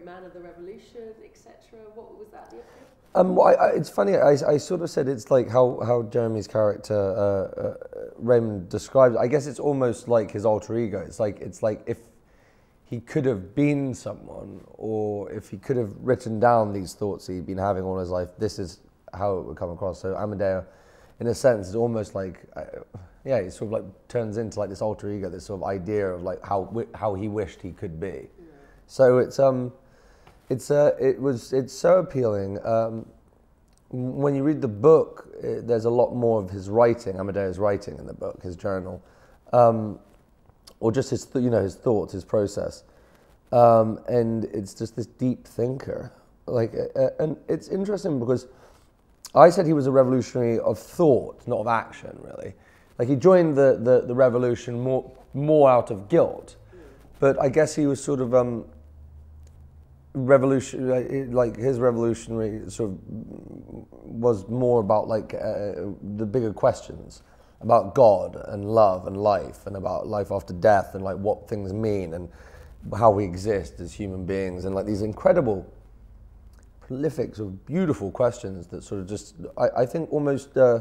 man of the revolution, etc. What was that? It's funny. I sort of said it's like how Jeremy's character Raymond describes. I guess it's almost like his alter ego. It's like if he could have been someone, or if he could have written down these thoughts he'd been having all his life, this is how it would come across. So Amadeo, in a sense, is almost like, it sort of like turns into like this alter ego, this sort of idea of like how he wished he could be. Yeah. So it's so appealing. When you read the book, there's a lot more of his writing, Amadeo's writing in the book, his journal. Or just his thoughts, his process, and it's just this deep thinker. And it's interesting because I said he was a revolutionary of thought, not of action, really. Like he joined the revolution more out of guilt, but I guess he was sort of like his revolutionary sort of was more about like the bigger questions. About God and love and life and about life after death and like what things mean and how we exist as human beings and like these incredible, prolific, sort of beautiful questions that sort of just, I think almost they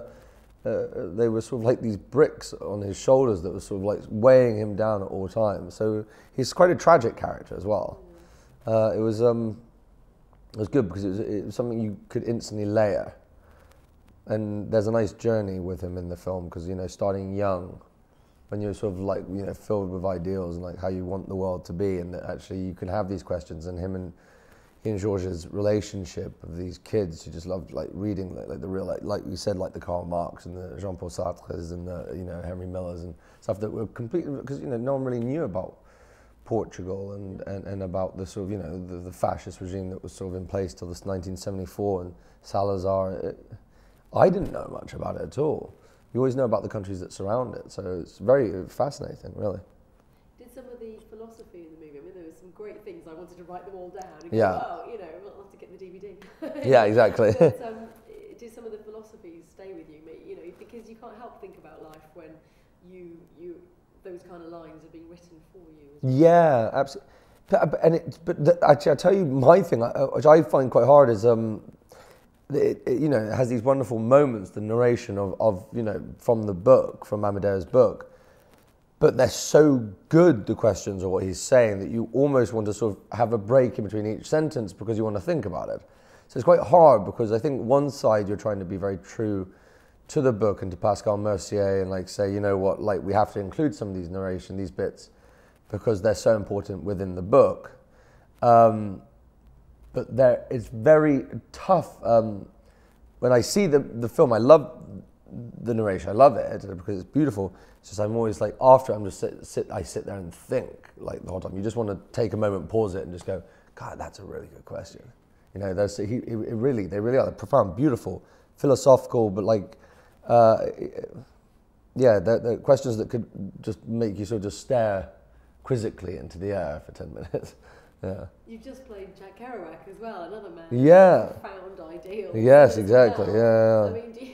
were sort of like these bricks on his shoulders that were sort of like weighing him down at all times. So he's quite a tragic character as well. It was good because it was something you could instantly layer. And there's a nice journey with him in the film because, starting young, when you're sort of like, filled with ideals and like how you want the world to be, and that actually you can have these questions, and him and George's relationship of these kids who just loved like reading like the real, like you said, like the Karl Marx and the Jean-Paul Sartres and the, Henry Millers and stuff that were completely, because, no one really knew about Portugal and about the sort of, the fascist regime that was sort of in place till this 1974 and Salazar. I didn't know much about it at all. You always know about the countries that surround it, so it's very fascinating, really. Did some of the philosophy in the movie, I mean, there were some great things, I wanted to write them all down. And Yeah. Go, I'll have to get the DVD. Yeah, exactly. But do some of the philosophies stay with you? Because you can't help think about life when you those kind of lines are being written for you. Yeah, absolutely. Actually, I'll tell you my thing, which I find quite hard, is it has these wonderful moments, the narration of from the book, from Amadeo's book, but they're so good, the questions or what he's saying, that you almost want to sort of have a break in between each sentence because you want to think about it. So it's quite hard because I think one side you're trying to be very true to the book and to Pascal Mercier and like say, like we have to include some of these narration, these bits, because they're so important within the book. But it's very tough. When I see the film, I love the narration. I love it because it's beautiful. It's just I'm always like after I'm just I sit there and think like the whole time. You just want to take a moment, pause it, and just go, God, that's a really good question. They really are. They're profound, beautiful, philosophical, but like, they're questions that could just make you sort of just stare quizzically into the air for 10 minutes. Yeah. You've just played Jack Kerouac as well, another man. Yeah. Found ideal. Yes, exactly. Yeah. I mean, do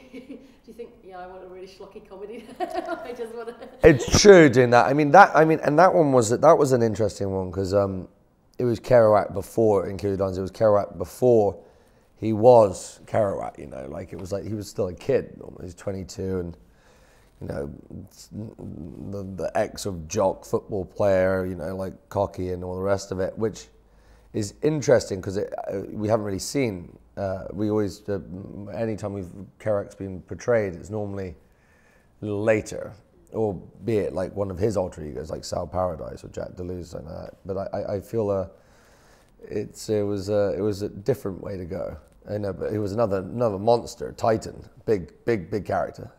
you think? I want a really schlocky comedy. I just want to. It's true doing that. And that one was an interesting one because it was Kerouac before in Kirudans. It was Kerouac before he was Kerouac. Like it was like he was still a kid. He was 22 and. The ex of jock football player, like cocky and all the rest of it, which is interesting because we haven't really seen. We always, anytime Kerouac's been portrayed, it's normally a little later, or be it like one of his alter egos, like Sal Paradise or Jack Deleuze, something like that. But I feel it was a different way to go. I know, but he was another monster, Titan, big character.